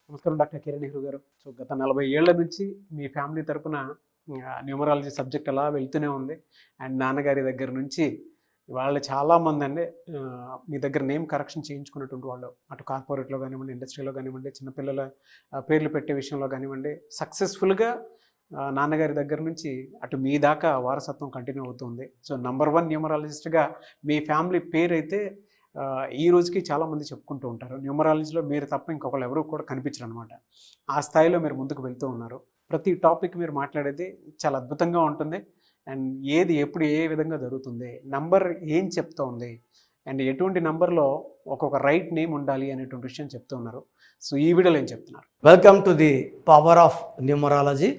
నమస్కారం డాక్టర్ కిరణ్ నెహ్రూ గారు. సో గత 40 ఏళ్ల నుంచి మీ ఫ్యామిలీ తరపున న్యూమరాలజీ సబ్జెక్ట్ అలా వెళ్తూనే ఉంది. అండ్ నాన్నగారి దగ్గర నుంచి వాళ్ళు చాలామంది అండి మీ దగ్గర నేమ్ కరెక్షన్ చేయించుకున్నటువంటి వాళ్ళు అటు కార్పొరేట్లో కానివ్వండి, ఇండస్ట్రీలో కానివ్వండి, చిన్నపిల్లల పేర్లు పెట్టే విషయంలో కానివ్వండి, సక్సెస్ఫుల్గా నాన్నగారి దగ్గర నుంచి అటు మీ దాకా వారసత్వం కంటిన్యూ అవుతుంది. సో నంబర్ 1 న్యూమరాలజిస్ట్గా మీ ఫ్యామిలీ పేరు అయితే ఈ రోజుకి చాలామంది చెప్పుకుంటూ ఉంటారు. న్యూమరాలజీలో మీరు తప్ప ఇంకొకరు ఎవరు కూడా కనిపించరు అనమాట. ఆ స్థాయిలో మీరు ముందుకు వెళ్తూ ఉన్నారు. ప్రతి టాపిక్ మీరు మాట్లాడేది చాలా అద్భుతంగా ఉంటుంది. అండ్ ఏది ఎప్పుడు ఏ విధంగా జరుగుతుంది, నంబర్ ఏం చెప్తూ ఉంది, అండ్ ఎటువంటి నంబర్లో ఒక్కొక్క రైట్ నేమ్ ఉండాలి అనేటువంటి విషయం చెప్తూ ఉన్నారు. సో ఈ వీడియోలో ఏం చెప్తున్నారు? Welcome to the power of numerology.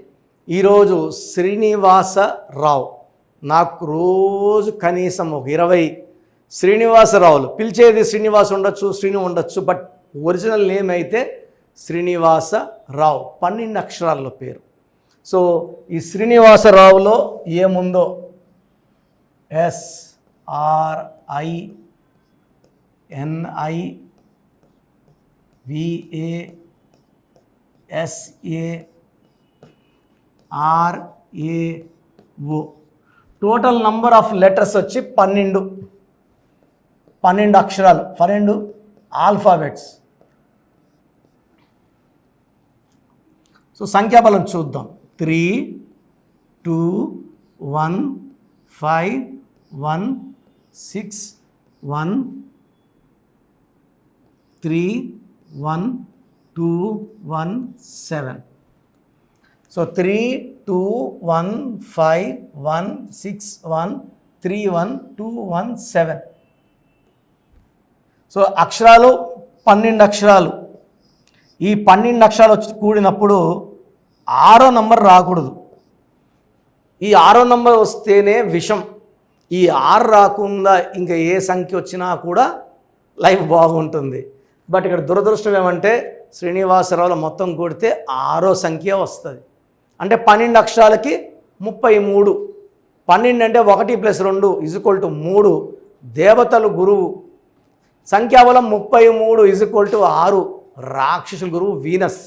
ఈరోజు శ్రీనివాసరావు, నాకు రోజు కనీసం ఒక 20 శ్రీనివాసరావులు, పిలిచేది శ్రీనివాస్ ఉండొచ్చు, శ్రీను ఉండొచ్చు, బట్ ఒరిజినల్ నేమ్ అయితే శ్రీనివాసరావు, 12 అక్షరాల పేరు. సో ఈ శ్రీనివాసరావులో ఏముందో SRINIVASARAO, total number of letters వచ్చి 12 అక్షరాలు, 12 ఆల్ఫాబెట్స్. సో సంఖ్యాబలం చూద్దాం. 3 2 1 5 1 6 1 3 1 2 1 7. సో 3 2 1 5 1 6 1 3 1 2 1 7. సో అక్షరాలు 12 అక్షరాలు. ఈ 12 అక్షరాలు వచ్చి కూడినప్పుడు 6వ నంబర్ రాకూడదు. ఈ 6వ నంబర్ వస్తేనే విషం. ఈ 6 రాకుండా ఇంకా ఏ సంఖ్య వచ్చినా కూడా లైఫ్ బాగుంటుంది. బట్ ఇక్కడ దురదృష్టం ఏమంటే శ్రీనివాసరావులో మొత్తం కూడితే 6వ సంఖ్య వస్తుంది. అంటే 12 అక్షరాలకి 33. 12 అంటే 1 + 2 = 3. దేవతలు గురువు. సంఖ్యాబలం 33 = 6. రాక్షసుల గురువు వీనస్.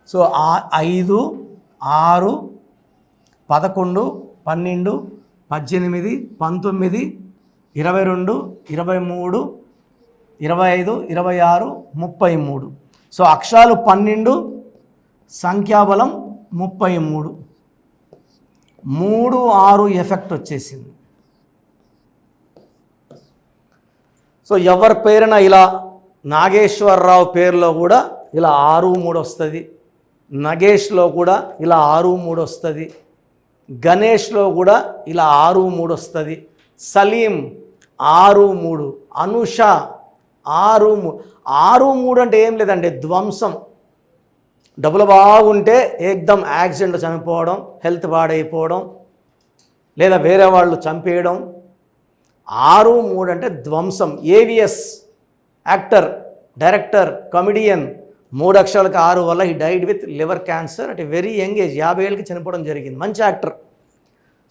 సో 5 6 11 12 18 19 22 23 25 26 33. సో అక్షరాలు 12, సంఖ్యాబలం 33. 3 6 ఎఫెక్ట్ వచ్చేసింది. సో ఎవరి పేరున ఇలా నాగేశ్వరరావు పేరులో కూడా ఇలా 6 3 వస్తుంది. నగేష్లో కూడా ఇలా 6 3 వస్తుంది. గణేష్లో కూడా ఇలా 6 3 వస్తుంది. సలీం 6 3. అనుష 6 3. 6 3 అంటే ఏం లేదండి, ధ్వంసం. డబ్బులు బాగుంటే ఏకదం యాక్సిడెంట్ చనిపోవడం, హెల్త్ పాడైపోవడం, లేదా వేరే వాళ్ళు చంపేయడం. 6 3 అంటే ధ్వంసం. ఏవిఎస్ యాక్టర్, డైరెక్టర్, కమెడియన్, 3 అక్షరాలకు 6 వల్ల ఈ died with liver cancer at very young age, 50 ఏళ్ళకి చనిపోవడం జరిగింది. మంచి యాక్టర్.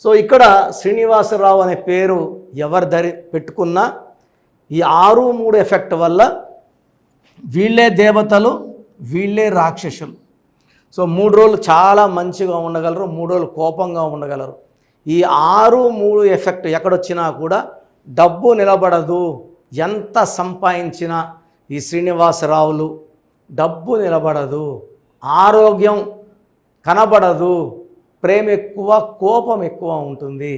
సో ఇక్కడ శ్రీనివాసరావు అనే పేరు ఎవరు పెట్టుకున్నా ఈ 6 3 ఎఫెక్ట్ వల్ల వీళ్ళే దేవతలు, వీళ్ళే రాక్షసులు. సో 3 రోజులు చాలా మంచిగా ఉండగలరు, 3 రోజులు కోపంగా ఉండగలరు. ఈ 6 3 ఎఫెక్ట్ ఎక్కడొచ్చినా కూడా డబ్బు నిలబడదు. ఎంత సంపాదించినా ఈ శ్రీనివాసరావులు డబ్బు నిలబడదు, ఆరోగ్యం కనబడదు, ప్రేమ ఎక్కువ, కోపం ఎక్కువ ఉంటుంది,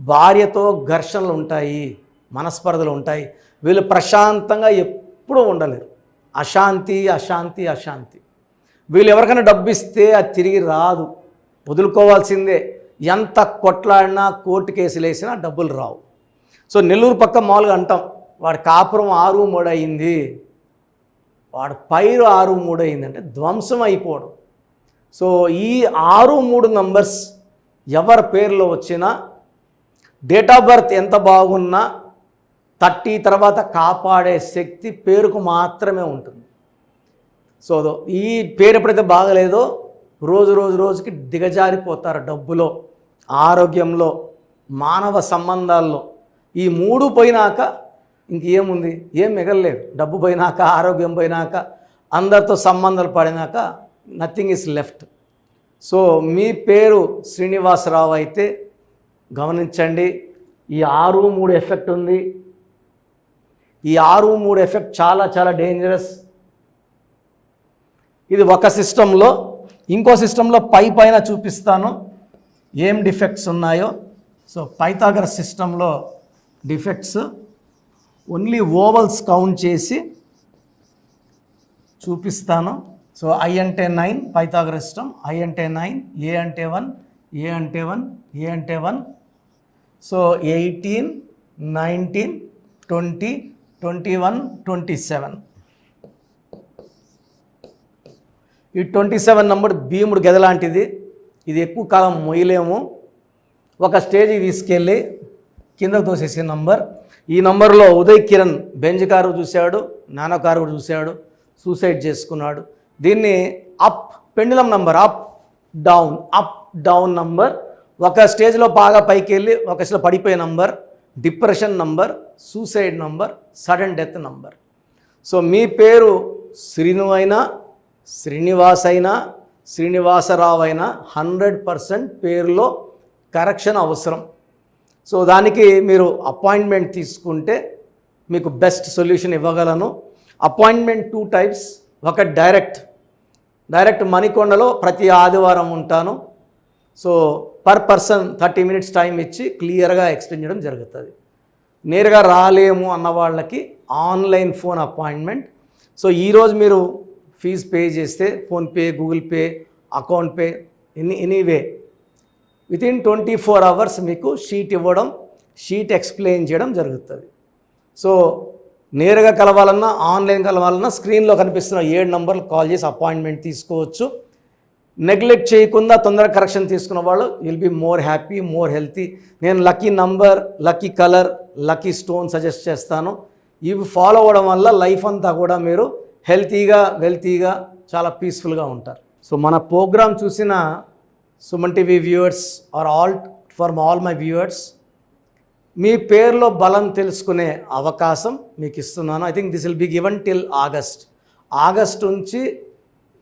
భార్యతో ఘర్షణలు ఉంటాయి, మనస్పర్ధలు ఉంటాయి. వీళ్ళు ప్రశాంతంగా ఎప్పుడూ ఉండలేరు. అశాంతి అశాంతి అశాంతి. వీళ్ళు ఎవరికైనా డబ్బు ఇస్తే అది తిరిగి రాదు, వదులుకోవాల్సిందే. ఎంత కొట్లాడినా, కోర్టు కేసులు వేసినా డబ్బులు రావు. సో నెల్లూరు పక్క మామూలుగా అంటాం, వాడి కాపురం 6 3 అయింది, వాడు పైరు 6 3 అయింది అంటే ధ్వంసం అయిపోవడం. సో ఈ 6 3 నంబర్స్ ఎవరి పేరులో వచ్చినా, డేట్ ఆఫ్ బర్త్ ఎంత బాగున్నా 30 తర్వాత కాపాడే శక్తి పేరుకు మాత్రమే ఉంటుంది. సో ఈ పేరు ఎప్పుడైతే బాగలేదో రోజుకి దిగజారిపోతారు. డబ్బులో, ఆరోగ్యంలో, మానవ సంబంధాల్లో. ఈ 3 పోయినాక ఇంకేముంది, ఏం మిగలలేదు. డబ్బు పోయినాక, ఆరోగ్యం పోయినాక, అందరితో సంబంధాలు పడినాక నథింగ్ ఈజ్ లెఫ్ట్. సో మీ పేరు శ్రీనివాసరావు అయితే గమనించండి, ఈ 6-3 ఎఫెక్ట్ ఉంది. ఈ 6-3 ఎఫెక్ట్ చాలా చాలా డేంజరస్. ఇది ఒక సిస్టంలో. ఇంకో సిస్టంలో పైన చూపిస్తాను ఏం డిఫెక్ట్స్ ఉన్నాయో. సో పైథాగరస్ సిస్టంలో డిఫెక్ట్స్ ఓన్లీ ఓవల్స్ కౌంట్ చేసి చూపిస్తాను. సో I అంటే 9 పైథాగరస్ సిస్టమ్. I అంటే 9, A అంటే 1, A అంటే 1, A అంటే 1. సో 18, 19, 20, 21, 27. ఈ 27 నంబర్ భీముడు గెద లాంటిది. ఇది ఎక్కువ కాలం మొయ్యలేము. ఒక స్టేజ్కి తీసుకెళ్ళి కిందకు తోసేసే నంబర్. ఈ నంబర్లో ఉదయ్ కిరణ్ బెంజ్ కారు చూశాడు, నానో కారు కూడా చూశాడు, సూసైడ్ చేసుకున్నాడు. దీన్ని up pendulum number, up down number. ఒక స్టేజ్లో బాగా పైకి వెళ్ళి ఒక స్టేజ్లో పడిపోయే number, depression number, suicide number, sudden death number. So మీ పేరు శ్రీను అయినా, శ్రీనివాస్ అయినా, శ్రీనివాసరావు అయినా 100% పేరులో కరెక్షన్ అవసరం. సో దానికి మీరు అపాయింట్మెంట్ తీసుకుంటే మీకు బెస్ట్ సొల్యూషన్ ఇవ్వగలను. Appointment 2 types. ఒక డైరెక్ట్ మణికొండలో ప్రతి ఆదివారం ఉంటాను. So per person 30 minutes time ఇచ్చి క్లియర్గా ఎక్స్ప్లెయిన్ చేయడం జరుగుతుంది. నేరుగా రాలేము అన్న వాళ్ళకి ఆన్లైన్ ఫోన్ అపాయింట్మెంట్. సో ఈరోజు మీరు ఫీజు పే చేస్తే PhonePe, Google pay, account pay, anyway within 24 hours మీకు షీట్ ఇవ్వడం, షీట్ ఎక్స్ప్లెయిన్ చేయడం జరుగుతుంది. సో నేరుగా కలవాలన్నా, ఆన్లైన్ కలవాలన్నా స్క్రీన్లో కనిపిస్తున్న 7 నంబర్లు కాల్ చేసి అపాయింట్మెంట్ తీసుకోవచ్చు. నెగ్లెక్ట్ చేయకుండా తొందరగా కరెక్షన్ తీసుకున్న వాళ్ళు will be more happy, more healthy. నేను lucky number, lucky colour, lucky stone suggest చేస్తాను. ఇవి ఫాలో అవ్వడం వల్ల లైఫ్ అంతా కూడా మీరు హెల్తీగా, వెల్తీగా, చాలా పీస్ఫుల్గా ఉంటారు. సో మన ప్రోగ్రామ్ చూసిన Suman TV viewers are all my viewers, మీ పేరులో బలం తెలుసుకునే అవకాశం మీకు ఇస్తున్నాను. I think this will be given till August నుంచి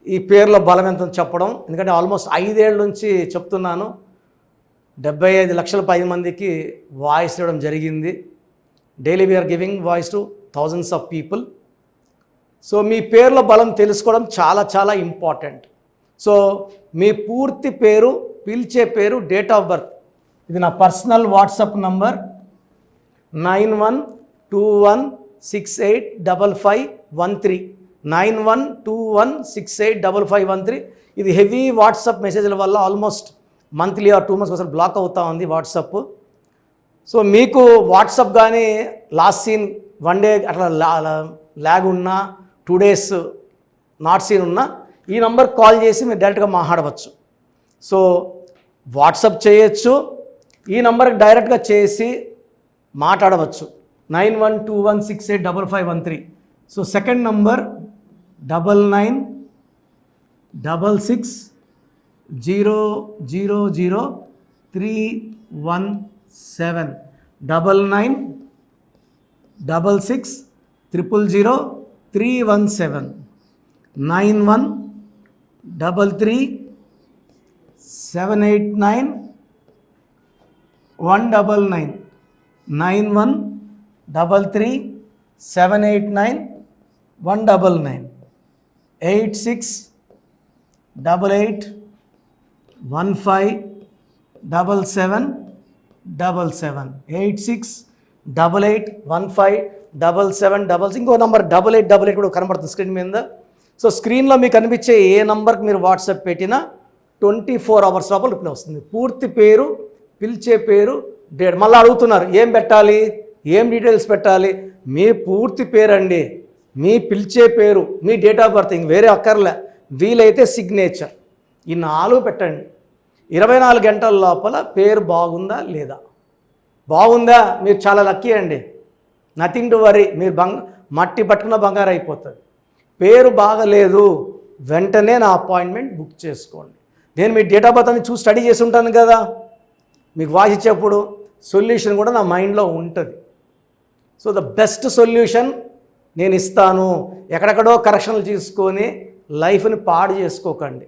ఈ పేరులో బలం ఎంత చెప్పడం. ఎందుకంటే ఆల్మోస్ట్ 5 ఏళ్ళ నుంచి చెప్తున్నాను. 75 లక్షల పైన మందికి వాయిస్ ఇవ్వడం జరిగింది. Daily we're giving voice to thousands of people. So మీ పేరులో బలం తెలుసుకోవడం చాలా చాలా ఇంపార్టెంట్. సో మీ పూర్తి పేరు, పిలిచే పేరు, డేట్ ఆఫ్ బర్త్. ఇది నా పర్సనల్ వాట్సాప్ నంబర్ 9121685513 9121685513. ఇది హెవీ వాట్సాప్ మెసేజ్ల వల్ల ఆల్మోస్ట్ మంత్లీ ఆర్ 2 months ఒకసారి బ్లాక్ అవుతూ ఉంది వాట్సాప్. సో మీకు వాట్సాప్ కానీ లాస్ట్ సీన్ 1 day అట్లా ల్యాగ్ ఉన్నా, 2 days నాట్ సీన్ ఉన్నా ఈ నంబర్ కాల్ చేసి మీరు డైరెక్ట్గా మాట్లాడవచ్చు. సో వాట్సాప్ చేయొచ్చు, ఈ నంబర్కి డైరెక్ట్గా చేసి మాట్లాడవచ్చు. 9121685513. So second number 9966000317 9966000317 9133789199 9133789199 8688157777 8688157777. ఇంకో నంబర్ 8888 కూడా కనబడుతుంది స్క్రీన్ మీద. సో స్క్రీన్లో మీకు కనిపించే ఏ నంబర్కి మీరు వాట్సాప్ పెట్టినా 24 hours లోపల రిప్లై వస్తుంది. పూర్తి పేరు, పిలిచే పేరు, డేట్. మళ్ళీ అడుగుతున్నారు ఏం పెట్టాలి, ఏం డీటెయిల్స్ పెట్టాలి. మీ పూర్తి పేరు అండి, మీ పిలిచే పేరు, మీ డేట్ ఆఫ్ బర్త్, ఇంక వేరే అక్కర్లే. వీలైతే సిగ్నేచర్, ఈ 4 పెట్టండి. 24 గంటల లోపల పేరు బాగుందా లేదా, బాగుందా మీరు చాలా లక్కీ అండి. Nothing to worry. మీరు మట్టి పట్టుకున్న బంగారు అయిపోతుంది. పేరు బాగలేదు, వెంటనే నా అపాయింట్మెంట్ బుక్ చేసుకోండి. నేను మీ డేట్ ఆఫ్ బర్త్ అని చూసి స్టడీ చేసి ఉంటాను కదా, మీకు వాయిస్ ఇచ్చేప్పుడు సొల్యూషన్ కూడా నా మైండ్లో ఉంటుంది. సో ద బెస్ట్ సొల్యూషన్ నేను ఇస్తాను, ఎక్కడెక్కడో కరెక్షన్లు తీసుకొని లైఫ్ని పాడు చేసుకోకండి.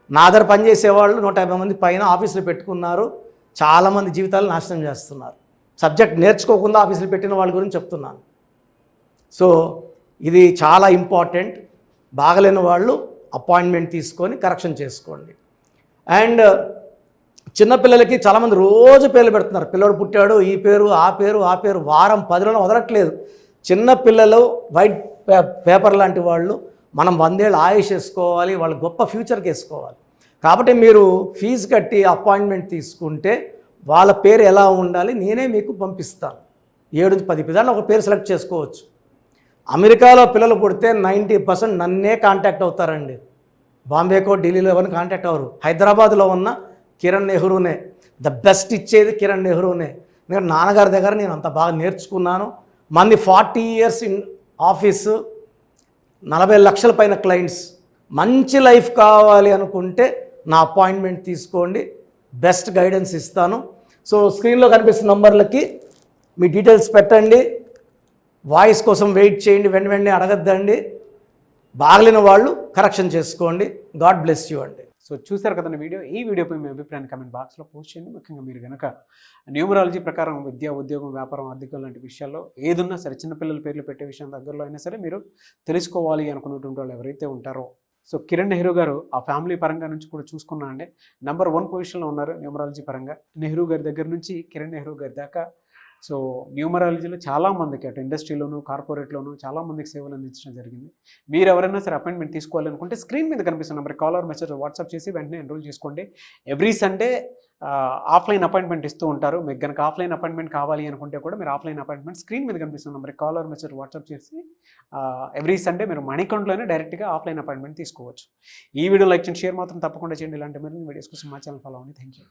నా దగ్గర పనిచేసేవాళ్ళు 150 మంది పైన ఆఫీసులు పెట్టుకున్నారు, చాలామంది జీవితాలు నాశనం చేస్తున్నారు. సబ్జెక్ట్ నేర్చుకోకుండా ఆఫీసులు పెట్టిన వాళ్ళ గురించి చెప్తున్నాను. సో ఇది చాలా ఇంపార్టెంట్. బాగలేని వాళ్ళు అపాయింట్మెంట్ తీసుకొని కరెక్షన్ చేసుకోండి. అండ్ చిన్నపిల్లలకి చాలామంది రోజు పేర్లు పెడుతున్నారు. పిల్లడు పుట్టాడు, ఈ పేరు ఆ పేరు ఆ పేరు, వారం 10 రోజులు వదలట్లేదు. చిన్న పిల్లలు వైట్ పేపర్ లాంటి వాళ్ళు, మనం 100 ఏళ్ళు ఆయుష్ వేసుకోవాలి, వాళ్ళు గొప్ప ఫ్యూచర్కి వేసుకోవాలి. కాబట్టి మీరు ఫీజు కట్టి అపాయింట్మెంట్ తీసుకుంటే వాళ్ళ పేరు ఎలా ఉండాలి నేనే మీకు పంపిస్తాను. 7 నుంచి 10 పిల్లలు ఒక పేరు సెలెక్ట్ చేసుకోవచ్చు. అమెరికాలో పిల్లలు పుడితే 90% నన్నే కాంటాక్ట్ అవుతారండి. బాంబేకో ఢిల్లీలో ఎవరిని కాంటాక్ట్ అవ్వరు. హైదరాబాద్లో ఉన్న కిరణ్ నెహ్రూనే, ద బెస్ట్ ఇచ్చేది కిరణ్ నెహ్రూనే. ఎందుకంటే నాన్నగారి దగ్గర నేను అంత బాగా నేర్చుకున్నాను. మంది 40 years ఇన్ ఆఫీసు, 40 లక్షల పైన క్లయింట్స్. మంచి లైఫ్ కావాలి అనుకుంటే నా అపాయింట్మెంట్ తీసుకోండి, బెస్ట్ గైడెన్స్ ఇస్తాను. సో స్క్రీన్లో కనిపిస్తున్న నంబర్లకి మీ డీటెయిల్స్ పెట్టండి. వాయిస్ కోసం వెయిట్ చేయండి, వెంటనే అడగద్దండి. బాగలేని వాళ్ళు కరెక్షన్ చేసుకోండి. గాడ్ బ్లెస్ యూ అండి. సో చూసారు కదండి వీడియో. ఈ వీడియోపై మీ అభిప్రాయాన్ని కమెంట్ బాక్స్లో పోస్ట్ చేయండి. ముఖ్యంగా మీరు కనుక న్యూమరాలజీ ప్రకారం విద్య, ఉద్యోగం, వ్యాపారం, ఆర్థికం లాంటి విషయాల్లో ఏదున్నా సరే, చిన్నపిల్లల పేర్లు పెట్టే విషయం దగ్గరలో అయినా సరే మీరు తెలుసుకోవాలి అనుకున్నటువంటి వాళ్ళు ఎవరైతే ఉంటారో, సో కిరణ్ నెహ్రూ గారు ఆ ఫ్యామిలీ పరంగా నుంచి కూడా చూసుకున్నా అండి నంబర్ 1 పొజిషన్లో ఉన్నారు న్యూమరాలజీ పరంగా. నెహ్రూ గారి దగ్గర నుంచి కిరణ్ నెహ్రూ గారి దాకా సో న్యూమరాలజీలో చాలామందికి అటు ఇండస్ట్రీలోను, కార్పొరేట్లోను చాలామందికి సేవలు అందించడం జరిగింది. మీరు ఎవరైనా సరే అపాయింట్మెంట్ తీసుకోవాలనుకుంటే స్క్రీన్ మీద కనిపిస్తున్న number call or message WhatsApp చేసి వెంటనే ఎన్రోల్ చేసుకోండి. ఎవ్రీ సండే ఆఫ్లైన్ అపాయింట్మెంట్ ఇస్తూ ఉంటారు. మీకు కనుక ఆఫ్లైన్ అపాయింట్మెంట్ కావాలి అనుకుంటే కూడా మీరు ఆఫ్లైన్ అపాయింట్మెంట్ స్క్రీన్ మీద కనిపిస్తున్న number call or message WhatsApp చేసి ఎవ్రీ సండే మీరు మణికంట్లోనే డైరెక్ట్గా ఆఫ్లైన్ అపాయింట్మెంట్ తీసుకోవచ్చు. ఈ వీడియో లైక్ చేయండి, షేర్ మాత్రం తప్పకుండా చేయండి. ఇలాంటి మరిన్ని వీడియోస్ కోసం మా ఛానల్ ఫాలో అవ్వండి. Thank you.